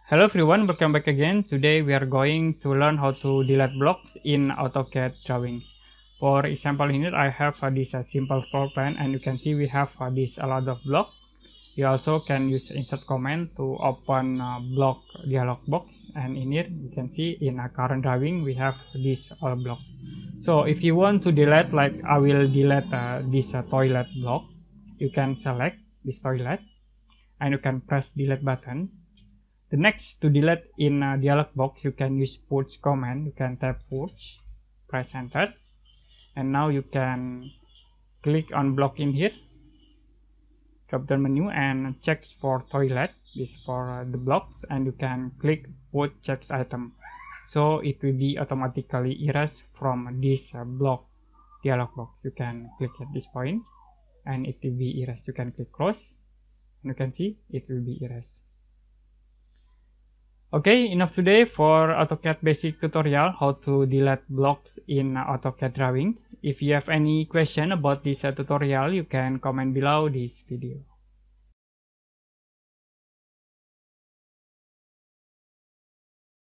Hello everyone, welcome back again. Today we are going to learn how to delete blocks in AutoCAD drawings. For example, here I have this simple floor plan, and you can see we have this a lot of block. You also can use insert command to open block dialog box, and in here you can see in a current drawing we have this all block. So if you want to delete, like I will delete this toilet block, you can select this toilet and you can press delete button. The next, to delete in a dialog box, you can use purge command. You can tap purge, press enter, and now you can click on block in here, drop down menu, and check for toilet. This for the blocks, and you can click put check item, so it will be automatically erased from this block dialog box. You can click at this point and it will be erased. You can click close and you can see it will be erased. Okay, enough today for AutoCAD basic tutorial how to delete blocks in AutoCAD drawings. If you have any question about this tutorial, you can comment below this video.